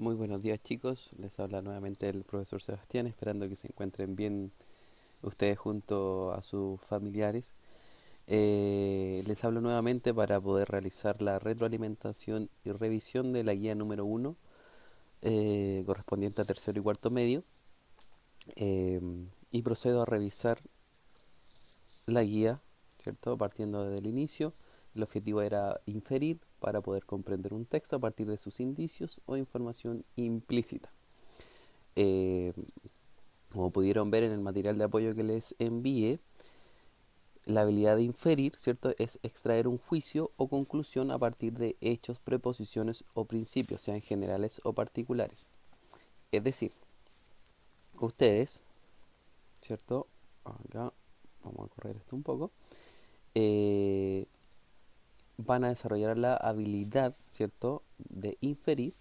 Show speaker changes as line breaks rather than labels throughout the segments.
Muy buenos días chicos, les habla nuevamente el profesor Sebastián, esperando que se encuentren bien ustedes junto a sus familiares. Les hablo nuevamente para poder realizar la retroalimentación y revisión de la guía número uno, correspondiente a tercero y cuarto medio, eh, y procedo a revisar la guía, ¿cierto? Partiendo desde el inicio. El objetivo era inferir para poder comprender un texto a partir de sus indicios o información implícita. Eh, Como pudieron ver en el material de apoyo que les envié, la habilidad de inferir, ¿cierto?, es extraer un juicio o conclusión a partir de hechos, preposiciones o principios, sean generales o particulares. Es decir, ustedes, ¿cierto? Acá vamos a correr esto un poco. eh, Van a desarrollar la habilidad, ¿cierto?, de inferir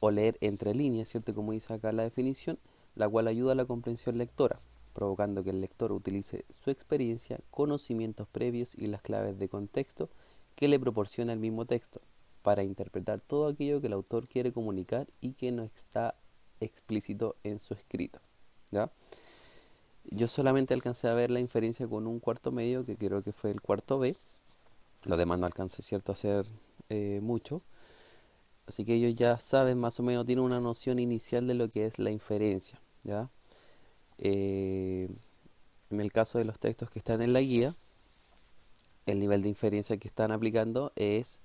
o leer entre líneas, ¿cierto? Como dice acá la definición, la cual ayuda a la comprensión lectora, provocando que el lector utilice su experiencia, conocimientos previos y las claves de contexto que le proporciona el mismo texto, para interpretar todo aquello que el autor quiere comunicar y que no está explícito en su escrito. ¿Ya? Yo solamente alcancé a ver la inferencia con un cuarto medio, que creo que fue el cuarto B. Lo demás no alcancé, ¿cierto?, a hacer mucho. Así que ellos ya saben más o menos, tienen una noción inicial de lo que es la inferencia, ¿ya? Eh, en el caso de los textos que están en la guía, el nivel de inferencia que están aplicando es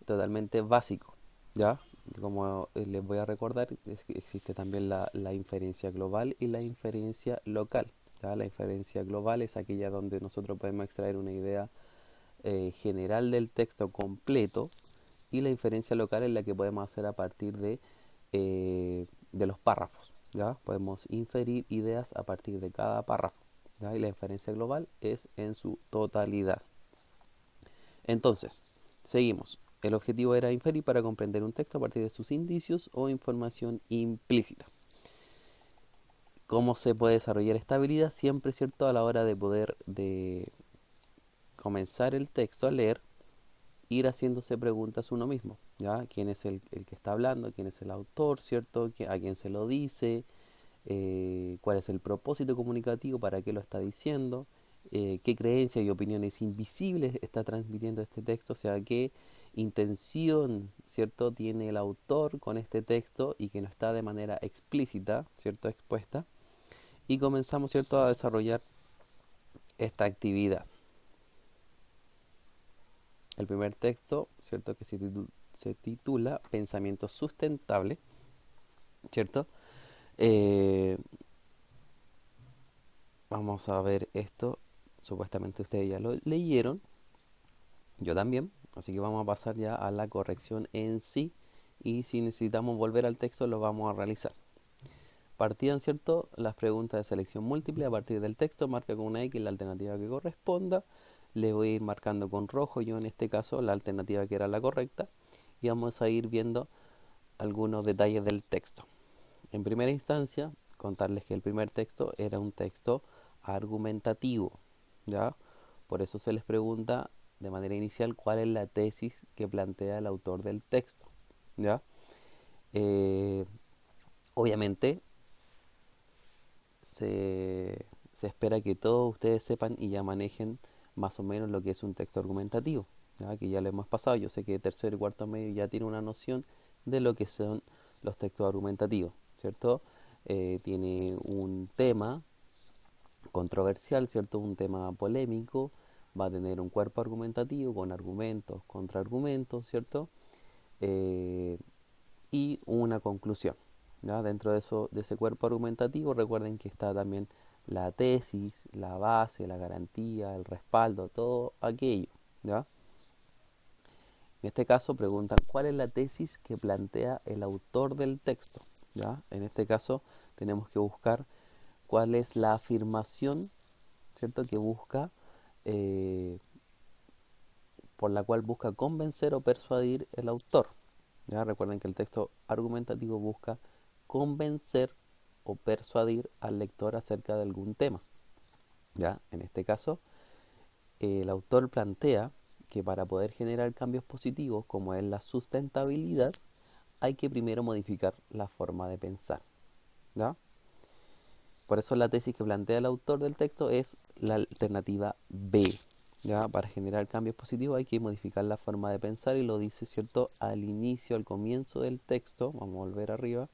totalmente básico, ¿ya? Como les voy a recordar, existe también la inferencia global y la inferencia local, ¿ya? La inferencia global es aquella donde nosotros podemos extraer una idea general del texto completo, y la inferencia local es la que podemos hacer a partir de los párrafos. ¿Ya? Podemos inferir ideas a partir de cada párrafo. ¿Ya? Y la inferencia global es en su totalidad. Entonces, seguimos. El objetivo era inferir para comprender un texto a partir de sus indicios o información implícita. ¿Cómo se puede desarrollar esta habilidad? Siempre, ¿cierto?, a la hora de poder comenzar el texto a leer, ir haciéndose preguntas uno mismo, ¿ya? ¿Quién es el que está hablando? ¿Quién es el autor? ¿Cierto? ¿A quién se lo dice? ¿Cuál es el propósito comunicativo? ¿Para qué lo está diciendo? ¿Qué creencias y opiniones invisibles está transmitiendo este texto? O sea, ¿qué intención, ¿cierto?, tiene el autor con este texto y que no está de manera explícita, ¿cierto?, expuesta. Y comenzamos, ¿cierto?, a desarrollar esta actividad. El primer texto, ¿cierto?, que se titula Pensamiento Sustentable, ¿cierto? Eh, Vamos a ver esto. Supuestamente ustedes ya lo leyeron, yo también, así que vamos a pasar ya a la corrección en sí, y si necesitamos volver al texto lo vamos a realizar. Partían, ¿cierto?, las preguntas de selección múltiple a partir del texto, marca con una X la alternativa que corresponda, le voy a ir marcando con rojo, yo en este caso la alternativa que era la correcta, y vamos a ir viendo algunos detalles del texto. En primera instancia, contarles que el primer texto era un texto argumentativo, ¿ya? Por eso se les pregunta de manera inicial cuál es la tesis que plantea el autor del texto, ¿ya? Eh, Obviamente se espera que todos ustedes sepan y ya manejen más o menos lo que es un texto argumentativo, ¿ya? Que ya lo hemos pasado. Yo sé que tercero y cuarto medio ya tiene una noción de lo que son los textos argumentativos, ¿cierto? Tiene un tema controversial, ¿cierto? Un tema polémico, va a tener un cuerpo argumentativo con argumentos, contraargumentos, ¿cierto? Eh, y una conclusión, ¿ya? Dentro de eso, de ese cuerpo argumentativo, recuerden que está también la tesis, la base, la garantía, el respaldo, todo aquello, ¿ya? En este caso preguntan cuál es la tesis que plantea el autor del texto, ¿ya? En este caso tenemos que buscar cuál es la afirmación, ¿cierto?, que busca, eh, por la cual busca convencer o persuadir el autor. ¿Ya? Recuerden que el texto argumentativo busca convencer o persuadir al lector acerca de algún tema. ¿Ya? En este caso, el autor plantea que para poder generar cambios positivos, como es la sustentabilidad, hay que primero modificar la forma de pensar, ¿ya? Por eso la tesis que plantea el autor del texto es la alternativa B. ¿Ya? Para generar cambios positivos hay que modificar la forma de pensar y lo dice, ¿cierto? Al inicio, al comienzo del texto, vamos a volver arriba,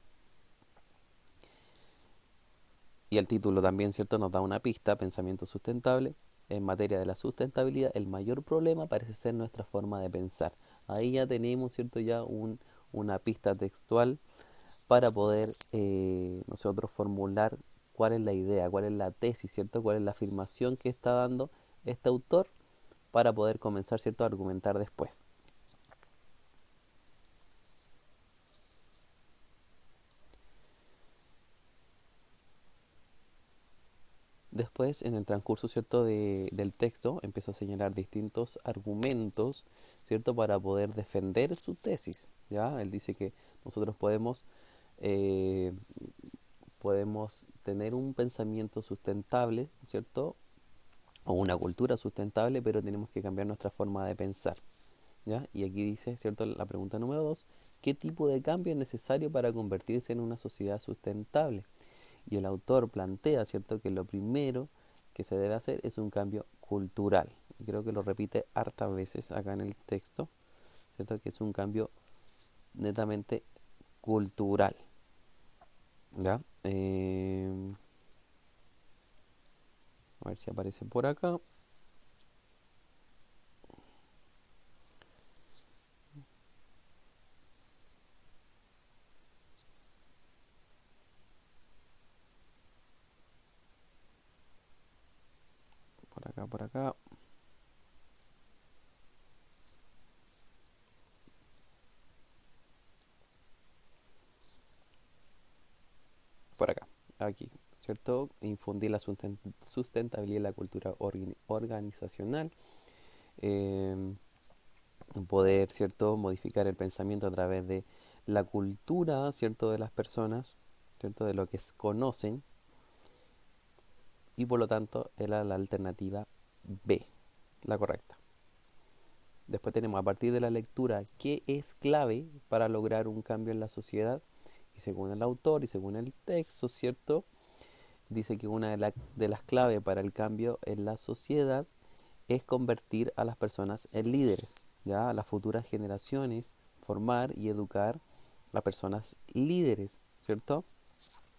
y el título también, ¿cierto? Nos da una pista, pensamiento sustentable. En materia de la sustentabilidad, el mayor problema parece ser nuestra forma de pensar. Ahí ya tenemos, ¿cierto? Ya una pista textual para poder nosotros formular cuál es la idea, cuál es la tesis, ¿cierto? Cuál es la afirmación que está dando este autor para poder comenzar, ¿cierto? A argumentar después. Después, en el transcurso, ¿cierto? Del texto, empieza a señalar distintos argumentos, ¿cierto? Para poder defender su tesis, ¿ya? Él dice que nosotros eh, podemos tener un pensamiento sustentable, ¿cierto? O una cultura sustentable, pero tenemos que cambiar nuestra forma de pensar, ¿ya? Y aquí dice, ¿cierto? La pregunta número 2, ¿qué tipo de cambio es necesario para convertirse en una sociedad sustentable? Y el autor plantea, ¿cierto?, que lo primero que se debe hacer es un cambio cultural. Y creo que lo repite hartas veces acá en el texto, ¿cierto?, que es un cambio netamente cultural, ¿ya? A ver si aparece por acá. Por acá, por acá. Por acá, aquí, ¿cierto? Infundir la sustentabilidad en la cultura organizacional, eh, poder, ¿cierto?, modificar el pensamiento a través de la cultura, ¿cierto?, de las personas, ¿cierto?, de lo que conocen, y por lo tanto era la alternativa B, la correcta. Después tenemos a partir de la lectura qué es clave para lograr un cambio en la sociedad, y según el autor y según el texto, ¿cierto?, dice que una de las claves para el cambio en la sociedad es convertir a las personas en líderes, ya a las futuras generaciones, formar y educar a personas líderes, ¿cierto?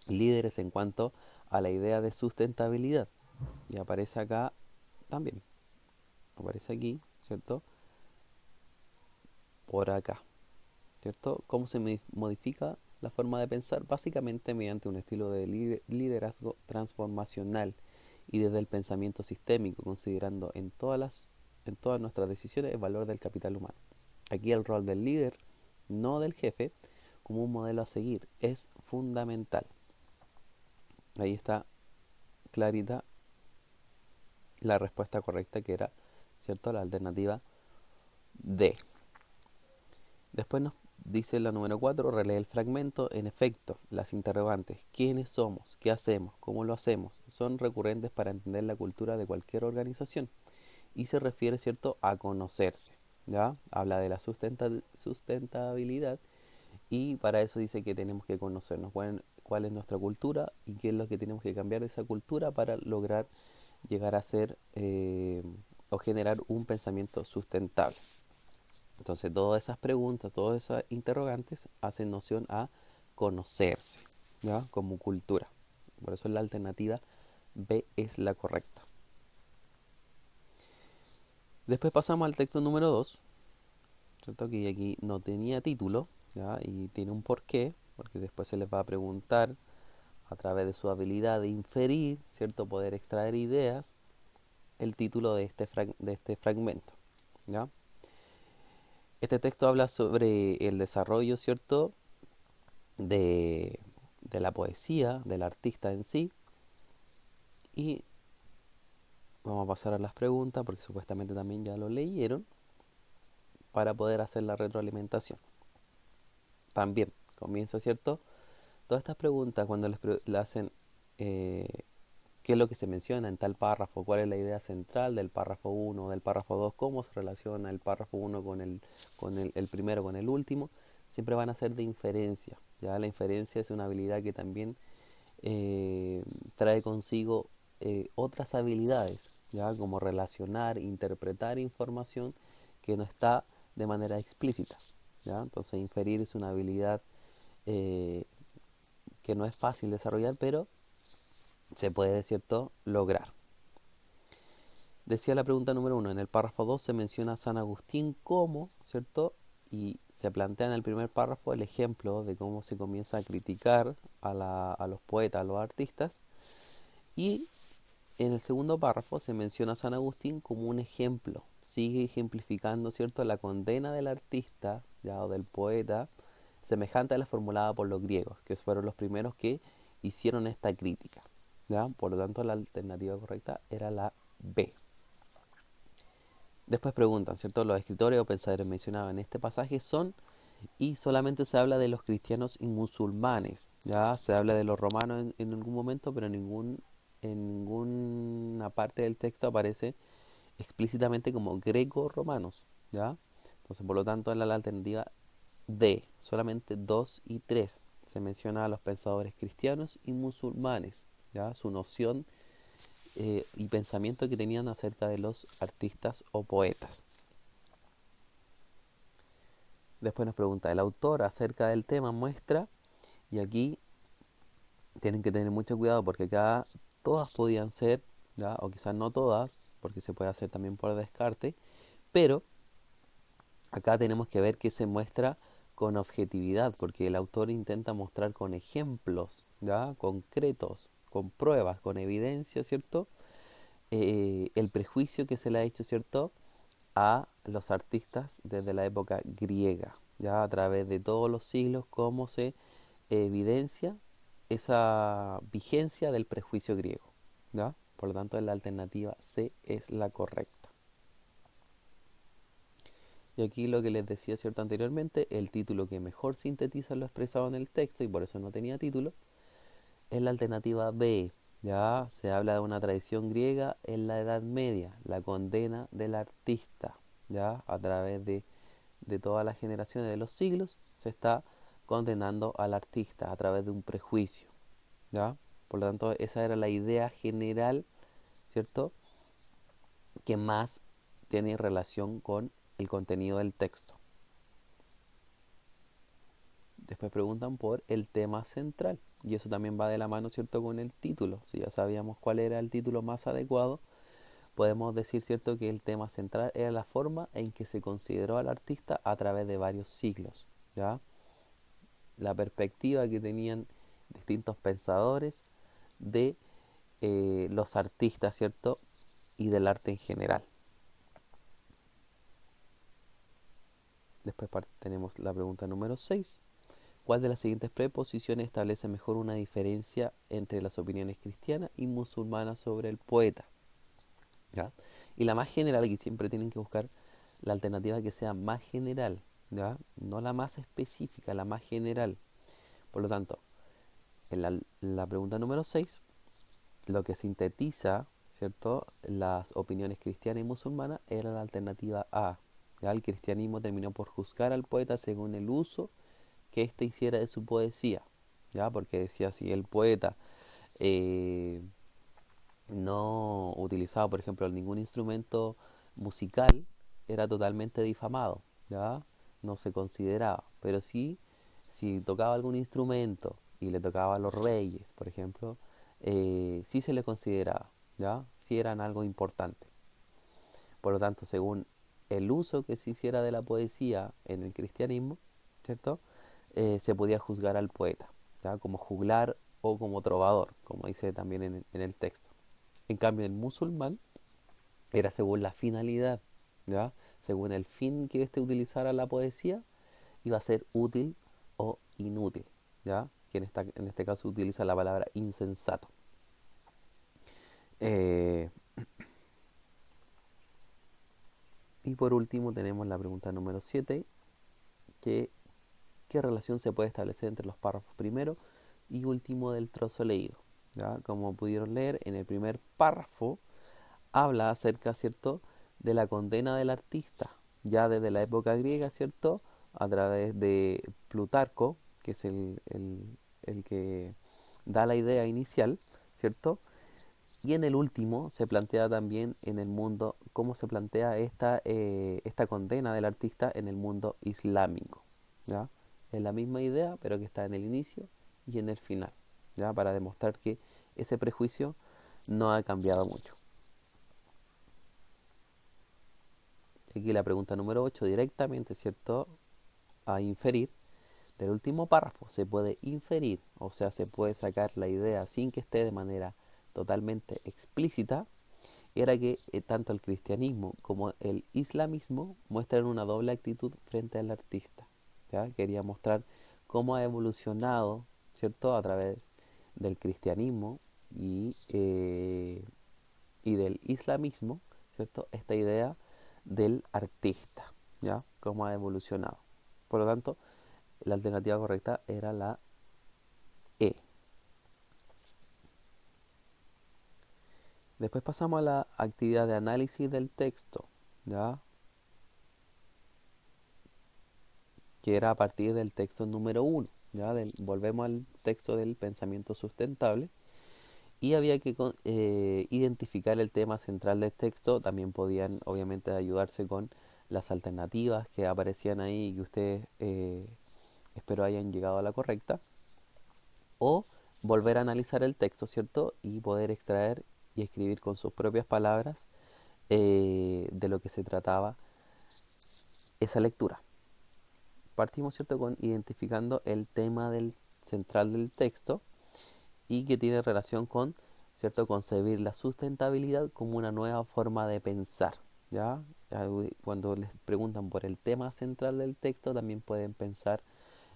Líderes en cuanto a la idea de sustentabilidad. Y aparece acá también, aparece aquí, ¿cierto? Por acá, ¿cierto? ¿Cómo se modifica la forma de pensar? Básicamente mediante un estilo de liderazgo transformacional y desde el pensamiento sistémico, considerando en todas nuestras decisiones el valor del capital humano. Aquí el rol del líder, no del jefe, como un modelo a seguir, es fundamental. Ahí está clarita la respuesta correcta, que era, ¿cierto?, la alternativa D. Después nos dice la número 4, relee el fragmento. En efecto, las interrogantes, ¿quiénes somos? ¿Qué hacemos? ¿Cómo lo hacemos? Son recurrentes para entender la cultura de cualquier organización y se refiere, ¿cierto?, a conocerse, ¿ya? Habla de la sustentabilidad y para eso dice que tenemos que conocernos, cuál es nuestra cultura y qué es lo que tenemos que cambiar de esa cultura para lograr llegar a ser o generar un pensamiento sustentable. Entonces, todas esas preguntas, todas esas interrogantes hacen noción a conocerse, ¿ya? Como cultura. Por eso la alternativa B es la correcta. Después pasamos al texto número 2, ¿cierto? Que aquí no tenía título, ¿ya? Y tiene un porqué, porque después se les va a preguntar a través de su habilidad de inferir, ¿cierto? Poder extraer ideas, el título de este fragmento, ¿ya? Este texto habla sobre el desarrollo, ¿cierto?, de, de la poesía, del artista en sí. Y vamos a pasar a las preguntas, porque supuestamente también ya lo leyeron, para poder hacer la retroalimentación. También comienza, ¿cierto? Todas estas preguntas, cuando le hacen eh, qué es lo que se menciona en tal párrafo, cuál es la idea central del párrafo 1, del párrafo 2, cómo se relaciona el párrafo 1 con el primero, con el último, siempre van a ser de inferencia. ¿Ya? La inferencia es una habilidad que también trae consigo otras habilidades, ¿ya? Como relacionar, interpretar información que no está de manera explícita. ¿Ya? Entonces inferir es una habilidad eh, que no es fácil desarrollar, pero se puede, ¿cierto?, lograr. Decía la pregunta número 1, en el párrafo 2 se menciona a San Agustín como, ¿cierto? Y se plantea en el primer párrafo el ejemplo de cómo se comienza a criticar a los poetas, a los artistas. Y en el segundo párrafo se menciona a San Agustín como un ejemplo. Sigue ejemplificando, ¿cierto?, la condena del artista, ya, o del poeta, semejante a la formulada por los griegos, que fueron los primeros que hicieron esta crítica. ¿Ya? Por lo tanto, la alternativa correcta era la B. Después preguntan, ¿cierto? Los escritores o pensadores mencionados en este pasaje son, y solamente se habla de los cristianos y musulmanes. Ya se habla de los romanos en algún momento, pero en ninguna parte del texto aparece explícitamente como greco-romanos. ¿Ya? Entonces, por lo tanto, en la alternativa D, solamente 2 y 3 se menciona a los pensadores cristianos y musulmanes. ¿Ya? Su noción y pensamiento que tenían acerca de los artistas o poetas. Después nos pregunta, el autor acerca del tema muestra, y aquí tienen que tener mucho cuidado porque acá todas podían ser, ¿ya? O quizás no todas, porque se puede hacer también por descarte, pero acá tenemos que ver que se muestra con objetividad, porque el autor intenta mostrar con ejemplos, ¿ya? Concretos, con pruebas, con evidencia, ¿cierto? El prejuicio que se le ha hecho, ¿cierto?, a los artistas desde la época griega, ya a través de todos los siglos, cómo se evidencia esa vigencia del prejuicio griego, ¿ya? Por lo tanto, la alternativa C es la correcta. Y aquí lo que les decía, cierto, anteriormente, el título que mejor sintetiza lo expresado en el texto, y por eso no tenía título, es la alternativa B. Ya se habla de una tradición griega en la Edad Media, la condena del artista. Ya a través de todas las generaciones de los siglos se está condenando al artista a través de un prejuicio. ¿Ya? Por lo tanto, esa era la idea general, ¿cierto?, que más tiene relación con el contenido del texto. Después preguntan por el tema central, y eso también va de la mano, ¿cierto?, con el título. Si ya sabíamos cuál era el título más adecuado, podemos decir, ¿cierto?, que el tema central era la forma en que se consideró al artista a través de varios siglos. ¿Ya? La perspectiva que tenían distintos pensadores de los artistas, ¿cierto?, y del arte en general. Después tenemos la pregunta número 6. ¿Cuál de las siguientes preposiciones establece mejor una diferencia entre las opiniones cristianas y musulmanas sobre el poeta? ¿Ya? Y la más general, aquí siempre tienen que buscar la alternativa que sea más general, ¿ya? No la más específica, la más general. Por lo tanto, en la pregunta número 6, lo que sintetiza, ¿cierto?, las opiniones cristianas y musulmanas era la alternativa A. ¿Ya? El cristianismo terminó por juzgar al poeta según el uso que éste hiciera de su poesía, ¿ya? Porque decía, si el poeta eh, no utilizaba, por ejemplo, ningún instrumento musical, era totalmente difamado, ¿ya? No se consideraba, pero sí, si tocaba algún instrumento y le tocaba a los reyes, por ejemplo, sí se le consideraba, ¿ya? Sí eran algo importante. Por lo tanto, según el uso que se hiciera de la poesía en el cristianismo, ¿cierto?, se podía juzgar al poeta, ¿ya?, como juglar o como trovador, como dice también en el texto. En cambio, el musulmán era según la finalidad, ¿ya? Según el fin que éste utilizara la poesía, iba a ser útil o inútil, ¿ya? Que en este caso utiliza la palabra insensato. Eh, y por último tenemos la pregunta número 7, que ¿qué relación se puede establecer entre los párrafos primero y último del trozo leído? ¿Ya? Como pudieron leer, en el primer párrafo habla acerca, ¿cierto?, de la condena del artista, ya desde la época griega, ¿cierto?, a través de Plutarco, que es el que da la idea inicial, ¿cierto? Y en el último se plantea también en el mundo, cómo se plantea esta condena del artista en el mundo islámico, ¿ya? Es la misma idea, pero que está en el inicio y en el final, ¿ya? Para demostrar que ese prejuicio no ha cambiado mucho. Aquí la pregunta número 8 directamente, ¿cierto? A inferir. Del último párrafo se puede inferir, o sea, se puede sacar la idea sin que esté de manera totalmente explícita, era que tanto el cristianismo como el islamismo muestran una doble actitud frente al artista. ¿Ya? Quería mostrar cómo ha evolucionado, ¿cierto?, a través del cristianismo y del islamismo, ¿cierto?, esta idea del artista, ¿ya? Cómo ha evolucionado. Por lo tanto, la alternativa correcta era la E. Después pasamos a la actividad de análisis del texto, ¿ya? Que era a partir del texto número 1, ¿ya? Volvemos al texto del pensamiento sustentable y había que identificar el tema central del texto. También podían obviamente ayudarse con las alternativas que aparecían ahí y que ustedes espero hayan llegado a la correcta, o volver a analizar el texto, ¿cierto? Y poder extraer y escribir con sus propias palabras de lo que se trataba esa lectura. Partimos, ¿cierto?, con identificando el tema central del texto y que tiene relación con, ¿cierto?, concebir la sustentabilidad como una nueva forma de pensar, ¿ya? Cuando les preguntan por el tema central del texto, también pueden pensar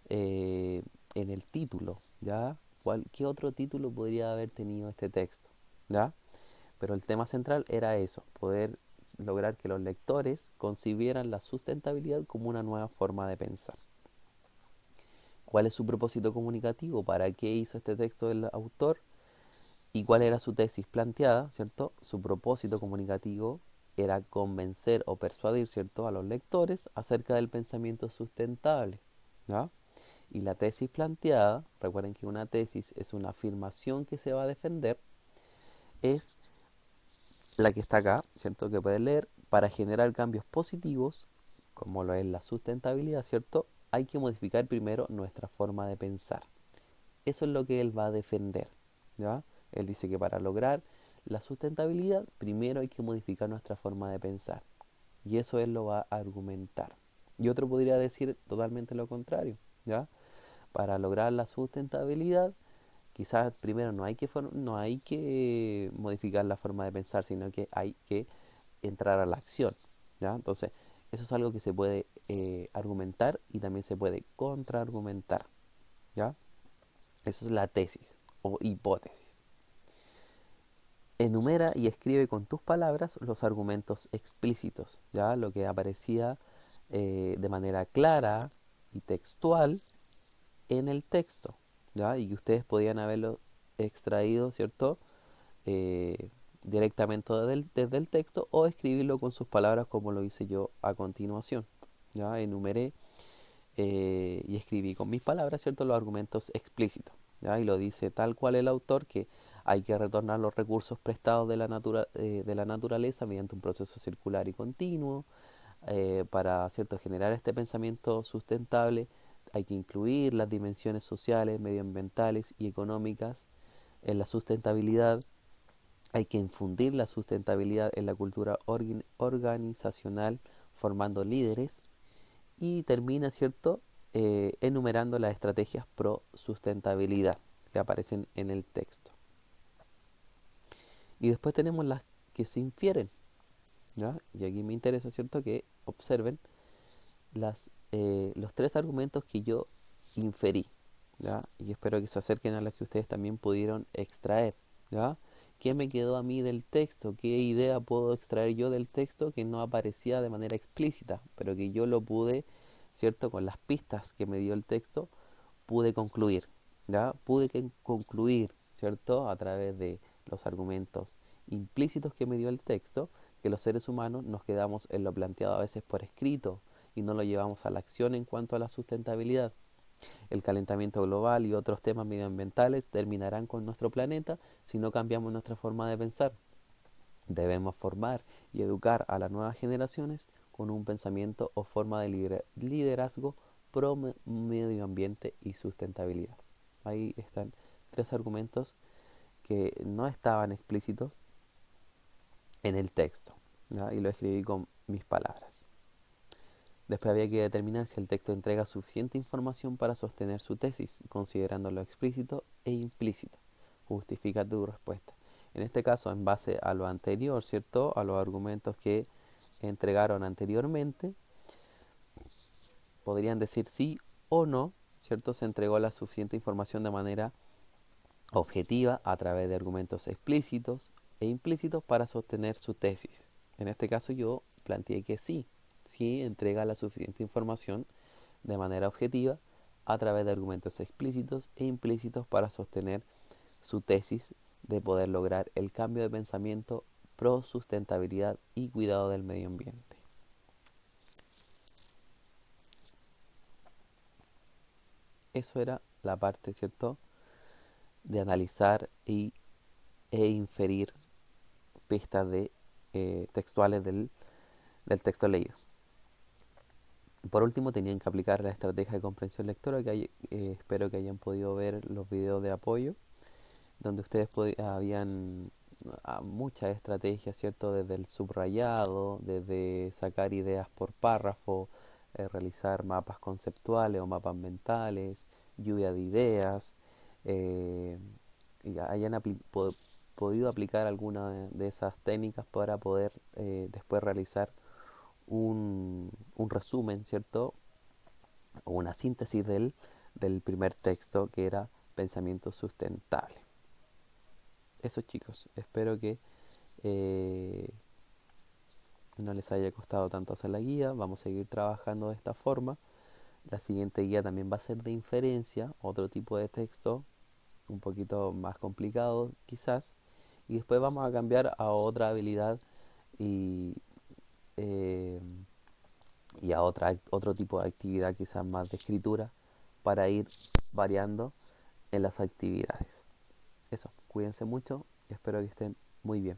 eh, en el título, ¿ya? ¿Qué otro título podría haber tenido este texto? ¿Ya? Pero el tema central era eso, poder lograr que los lectores concibieran la sustentabilidad como una nueva forma de pensar. ¿Cuál es su propósito comunicativo? ¿Para qué hizo este texto el autor? ¿Y cuál era su tesis planteada? ¿Cierto? Su propósito comunicativo era convencer o persuadir, ¿cierto?, a los lectores acerca del pensamiento sustentable, ¿ya? Y la tesis planteada, recuerden que una tesis es una afirmación que se va a defender, es la que está acá, ¿cierto?, que pueden leer. Para generar cambios positivos, como lo es la sustentabilidad, ¿cierto?, hay que modificar primero nuestra forma de pensar. Eso es lo que él va a defender, ¿ya? Él dice que para lograr la sustentabilidad, primero hay que modificar nuestra forma de pensar. Y eso él lo va a argumentar. Y otro podría decir totalmente lo contrario, ¿ya? Para lograr la sustentabilidad, quizás primero no hay que modificar la forma de pensar, sino que hay que entrar a la acción, ¿ya? Entonces, eso es algo que se puede argumentar y también se puede contraargumentar, ¿ya? Eso es la tesis o hipótesis. Enumera y escribe con tus palabras los argumentos explícitos, ¿ya? Lo que aparecía de manera clara y textual en el texto, ¿ya? Y que ustedes podían haberlo extraído, ¿cierto? Eh, directamente desde el texto o escribirlo con sus palabras como lo hice yo a continuación, ¿ya? Enumeré y escribí con mis palabras, ¿cierto?, los argumentos explícitos, ¿ya? Y lo dice tal cual el autor, que hay que retornar los recursos prestados de la naturaleza mediante un proceso circular y continuo. Para, ¿cierto?, generar este pensamiento sustentable hay que incluir las dimensiones sociales, medioambientales y económicas en la sustentabilidad. Hay que infundir la sustentabilidad en la cultura organizacional formando líderes, y termina, ¿cierto?, enumerando las estrategias pro sustentabilidad que aparecen en el texto. Y después tenemos las que se infieren, ¿ya? Y aquí me interesa, ¿cierto?, que observen los tres argumentos que yo inferí, ¿ya? Y espero que se acerquen a las que ustedes también pudieron extraer, ¿ya? ¿Qué me quedó a mí del texto? ¿Qué idea puedo extraer yo del texto que no aparecía de manera explícita, pero que yo lo pude, ¿cierto?, con las pistas que me dio el texto, pude concluir, ¿ya? Pude concluir, ¿cierto?, a través de los argumentos implícitos que me dio el texto, que los seres humanos nos quedamos en lo planteado a veces por escrito y no lo llevamos a la acción en cuanto a la sustentabilidad. El calentamiento global y otros temas medioambientales terminarán con nuestro planeta si no cambiamos nuestra forma de pensar. Debemos formar y educar a las nuevas generaciones con un pensamiento o forma de liderazgo pro medio ambiente y sustentabilidad. Ahí están tres argumentos que no estaban explícitos en el texto, ¿ya? Y lo escribí con mis palabras. Después había que determinar si el texto entrega suficiente información para sostener su tesis, considerando lo explícito e implícito. Justifica tu respuesta. En este caso, en base a lo anterior, ¿cierto? A los argumentos que entregaron anteriormente, podrían decir sí o no, ¿cierto? Se entregó la suficiente información de manera objetiva a través de argumentos explícitos e implícitos para sostener su tesis. En este caso yo planteé que sí, sí entrega la suficiente información de manera objetiva a través de argumentos explícitos e implícitos para sostener su tesis de poder lograr el cambio de pensamiento pro sustentabilidad y cuidado del medio ambiente. Eso era la parte, ¿cierto?, de analizar e inferir pistas textuales del texto leído. Por último, tenían que aplicar la estrategia de comprensión lectora, espero que hayan podido ver los videos de apoyo, donde ustedes habían muchas estrategias, ¿cierto? Desde el subrayado, desde sacar ideas por párrafo, realizar mapas conceptuales o mapas mentales, lluvia de ideas, eh, y hayan podido aplicar alguna de esas técnicas para poder después realizar un resumen, ¿cierto? O una síntesis del primer texto, que era pensamiento sustentable. Eso, chicos, espero que eh, no les haya costado tanto hacer la guía. Vamos a seguir trabajando de esta forma. La siguiente guía también va a ser de inferencia, otro tipo de texto, un poquito más complicado quizás. Y después vamos a cambiar a otra habilidad y, eh, y a otro tipo de actividad, quizás más de escritura, para ir variando en las actividades. Eso, cuídense mucho y espero que estén muy bien.